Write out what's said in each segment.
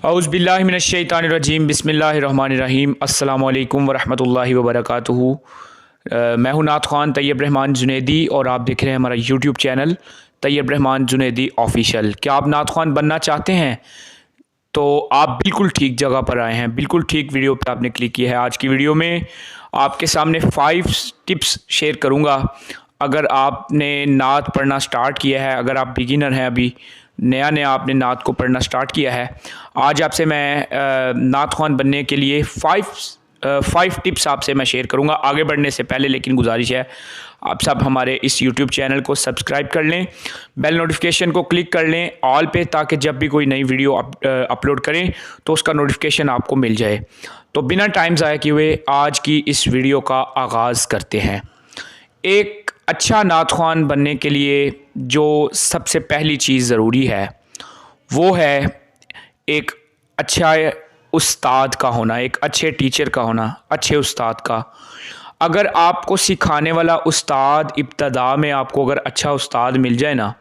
औज़ुबिल्लाहिमिनश्शैतानिर्रजीम बिस्मिल्लाहिर्रहमानिर्रहीम अस्सलामु अलैकुम वरहमतुल्लाहि वबरकातुहू। मैं हूँ नात ख़ान तैयब रहमान जुनैदी और आप देख रहे हैं हमारा YouTube channel Tayyab Rahman Junaidi official. क्या आप नात ख़ान बनना चाहते हैं? तो आप बिल्कुल ठीक जगह पर आए हैं, बिल्कुल ठीक वीडियो पे आपने क्लिक किया है। आज की वीडियो में आपके सामने 5 टिप्स शेयर करूँगा। अगर आपने नात पढ़ना स्टार्ट किया है, अगर आप बिगिनर हैं, अभी नया नया आपने नात को पढ़ना स्टार्ट किया है, आज आपसे मैं नात ख़वान बनने के लिए 5 टिप्स आपसे मैं शेयर करूँगा। आगे बढ़ने से पहले लेकिन गुजारिश है, आप सब हमारे इस यूट्यूब चैनल को सब्सक्राइब कर लें, बेल नोटिफिकेशन को क्लिक कर लें ऑल पे, ताकि जब भी कोई नई वीडियो अपलोड करें तो उसका नोटिफिकेशन आपको मिल जाए। तो बिना टाइम ज़ाया किए हुए आज की इस वीडियो का आगाज़ करते हैं। एक अच्छा नात ख़वान बनने के लिए जो सबसे पहली चीज़ ज़रूरी है वो है एक अच्छा उस्ताद का होना, एक अच्छे टीचर का होना, अच्छे उस्ताद का। अगर आपको सिखाने वाला उस्ताद इब्तदा में आपको अगर अच्छा उस्ताद मिल जाए ना,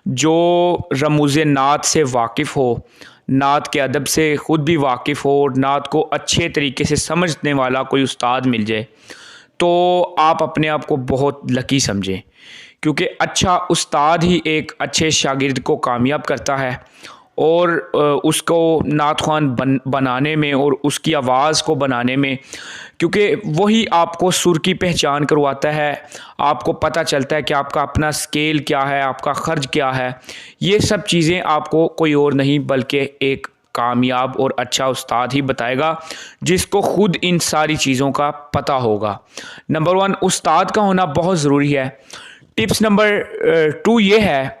जो रमूज़े नात से वाकिफ़ हो, नात के अदब से ख़ुद भी वाकिफ़ हो और नात को अच्छे तरीके से समझने वाला कोई उस्ताद मिल जाए, तो आप अपने आप को बहुत लकी समझें, क्योंकि अच्छा उस्ताद ही एक अच्छे शागिर्द को कामयाब करता है और उसको नात ख़वान बनाने में और उसकी आवाज़ को बनाने में, क्योंकि वही आपको सुर की पहचान करवाता है। आपको पता चलता है कि आपका अपना स्केल क्या है, आपका ख़र्ज क्या है। ये सब चीज़ें आपको कोई और नहीं बल्कि एक कामयाब और अच्छा उस्ताद ही बताएगा, जिसको ख़ुद इन सारी चीज़ों का पता होगा। नंबर 1 उस्ताद का होना बहुत ज़रूरी है। टिप्स नंबर 2 ये है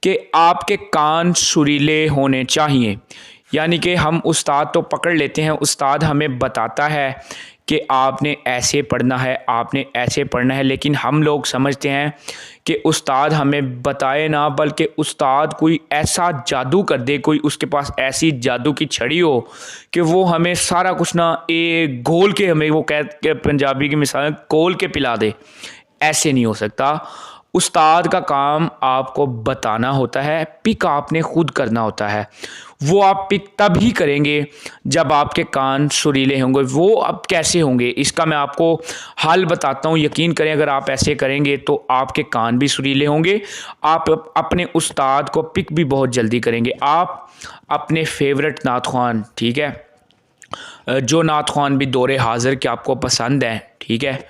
कि आपके कान सुरीले होने चाहिए। यानी कि हम उस्ताद तो पकड़ लेते हैं, उस्ताद हमें बताता है कि आपने ऐसे पढ़ना है, आपने ऐसे पढ़ना है, लेकिन हम लोग समझते हैं कि उस्ताद हमें बताए ना, बल्कि उस्ताद कोई ऐसा जादू कर दे, कोई उसके पास ऐसी जादू की छड़ी हो कि वो हमें सारा कुछ ना घोल के, हमें वो कह के पंजाबी की मिसाल घोल के पिला दे। ऐसे नहीं हो सकता। उस्ताद का काम आपको बताना होता है, पिक आपने ख़ुद करना होता है। वो आप पिक तब ही करेंगे जब आपके कान सुरीले होंगे। वो अब कैसे होंगे, इसका मैं आपको हल बताता हूँ। यकीन करें, अगर आप ऐसे करेंगे तो आपके कान भी सुरीले होंगे, आप अपने उस्ताद को पिक भी बहुत जल्दी करेंगे। आप अपने फेवरेट नात ख़वान, ठीक है, जो नात ख़वान भी दौरे हाज़िर के आपको पसंद हैं, ठीक है,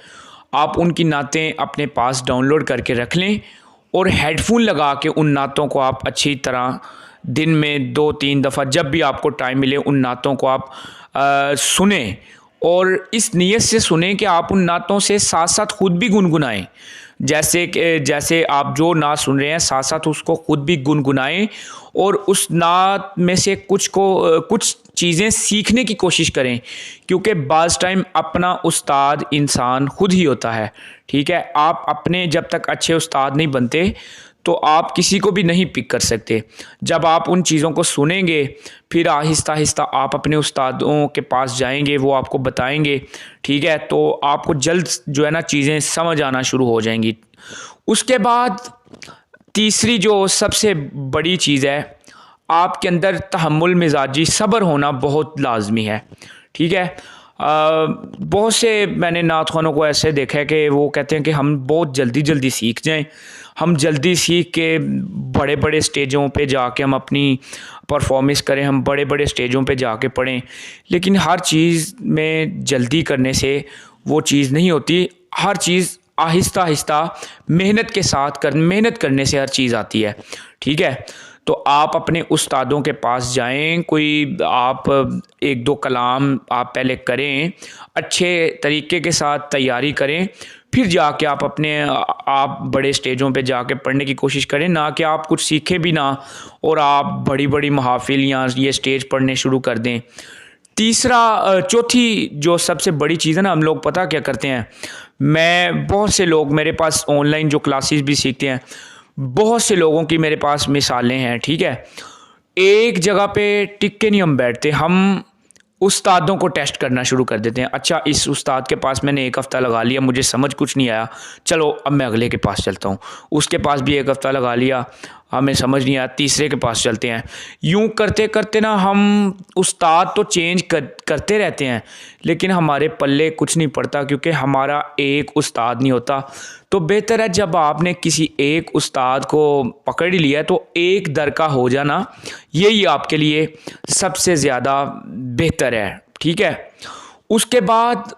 आप उनकी नातें अपने पास डाउनलोड करके रख लें और हेडफोन लगा के उन नातों को आप अच्छी तरह दिन में 2-3 दफ़ा जब भी आपको टाइम मिले उन नातों को आप सुने, और इस नीयत से सुने कि आप उन नातों से साथ साथ ख़ुद भी गुनगुनाएं। जैसे आप जो नात सुन रहे हैं साथ साथ उसको ख़ुद भी गुनगुनाएं और उस नात में से कुछ चीज़ें सीखने की कोशिश करें, क्योंकि बाज़ टाइम अपना उस्ताद इंसान ख़ुद ही होता है। ठीक है, आप अपने जब तक अच्छे उस्ताद नहीं बनते तो आप किसी को भी नहीं पिक कर सकते। जब आप उन चीज़ों को सुनेंगे, फिर आहिस्ता आहिस्ता आप अपने उस्तादों के पास जाएंगे, वो आपको बताएंगे, ठीक है, तो आपको जल्द जो है ना चीज़ें समझ आना शुरू हो जाएंगी। उसके बाद तीसरी जो सबसे बड़ी चीज़ है, आपके अंदर तहम्मुल, मिजाजी, सब्र होना बहुत लाजमी है। ठीक है, बहुत से मैंने नात ख़वानों को ऐसे देखा है कि वो कहते हैं कि हम बहुत जल्दी सीख जाएं, हम जल्दी सीख के बड़े बड़े स्टेजों पे जाके हम अपनी परफॉर्मेंस करें, हम बड़े बड़े स्टेजों पे जाके पढ़ें। लेकिन हर चीज़ में जल्दी करने से वो चीज़ नहीं होती। हर चीज़ आहिस्ता आहिस्ता मेहनत करने से हर चीज़ आती है। ठीक है, तो आप अपने उस्तादों के पास जाएं, कोई आप 1-2 कलाम आप पहले करें, अच्छे तरीके के साथ तैयारी करें, फिर जाके आप बड़े स्टेजों पे जाके पढ़ने की कोशिश करें। ना कि आप कुछ सीखें भी ना और आप बड़ी बड़ी महफ़िल या ये स्टेज पढ़ने शुरू कर दें। चौथी जो सबसे बड़ी चीज़ है ना, हम लोग पता क्या करते हैं, बहुत से लोग मेरे पास ऑनलाइन जो क्लासेस भी सीखते हैं, बहुत से लोगों की मेरे पास मिसालें हैं। ठीक है, एक जगह पे टिक के नहीं हम बैठते, हम उस्तादों को टेस्ट करना शुरू कर देते हैं। अच्छा, इस उस्ताद के पास मैंने 1 हफ़्ता लगा लिया, मुझे समझ कुछ नहीं आया, चलो अब मैं अगले के पास चलता हूँ। उसके पास भी 1 हफ़्ता लगा लिया, हमें समझ नहीं आया, तीसरे के पास चलते हैं। यूं करते करते ना हम उस्ताद तो चेंज करते रहते हैं, लेकिन हमारे पल्ले कुछ नहीं पड़ता, क्योंकि हमारा एक उस्ताद नहीं होता। तो बेहतर है जब आपने किसी एक उस्ताद को पकड़ ही लिया तो एक दर का हो जाना, यही आपके लिए सबसे ज़्यादा बेहतर है। ठीक है। उसके बाद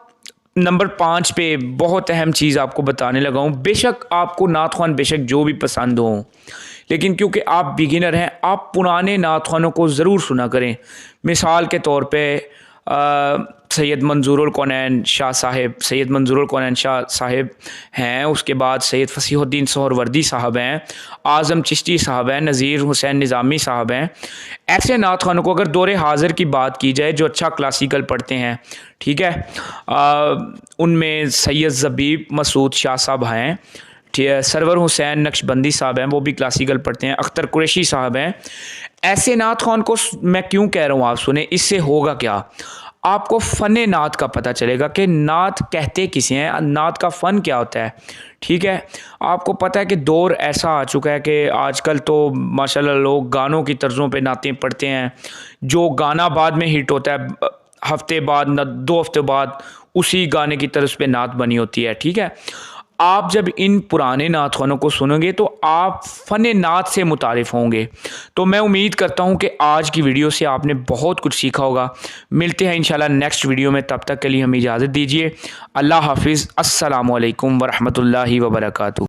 नंबर 5 पे बहुत अहम चीज़ आपको बताने लगा हूँ। बेशक आपको नात ख़्वान बेशक जो भी पसंद हो, लेकिन क्योंकि आप बिगिनर हैं, आप पुराने नात ख़्वानों को ज़रूर सुना करें। मिसाल के तौर पे सैयद मंजूरुल कौनैन शाह साहिब, सैयद मंजूरुल कौनैन शाह साहिब हैं, उसके बाद सैयद फसीहुद्दीन सोहरवर्दी साहब हैं, आज़म चिश्ती साहब हैं, नज़ीर हुसैन निज़ामी साहब हैं। ऐसे नात ख़्वानों को अगर दौरे हाज़िर की बात की जाए जो अच्छा क्लासिकल पढ़ते हैं, ठीक है, उनमें सैयद ज़बीब मसूद शाह साहब हैं, सरवर हुसैन नक्शबंदी साहब हैं, वो भी क्लासिकल पढ़ते हैं, अख्तर कुरैशी साहब हैं। ऐसे नात ख़्वान को मैं क्यों कह रहा हूँ आप सुने, इससे होगा क्या, आपको फ़न नात का पता चलेगा कि नात कहते किसे हैं, नात का फ़न क्या होता है। ठीक है। आपको पता है कि दौर ऐसा आ चुका है कि आजकल तो माशाल्लाह लोग गानों की तर्ज़ों पे नातें पढ़ते हैं। जो गाना बाद में हिट होता है, हफ्ते बाद न 2 हफ्ते बाद उसी गाने की तर्ज पे नात बनी होती है। ठीक है। आप जब इन पुराने नात ख़्वानों को सुनोगे तो आप फ़न नात से मुतारिफ़ होंगे। तो मैं उम्मीद करता हूँ कि आज की वीडियो से आपने बहुत कुछ सीखा होगा। मिलते हैं इंशाल्लाह नेक्स्ट वीडियो में, तब तक के लिए हमें इजाज़त दीजिए। अल्लाह हाफ़िज़। अस्सलामु अलैकुम वरहमतुल्लाहि वबरकातुहू।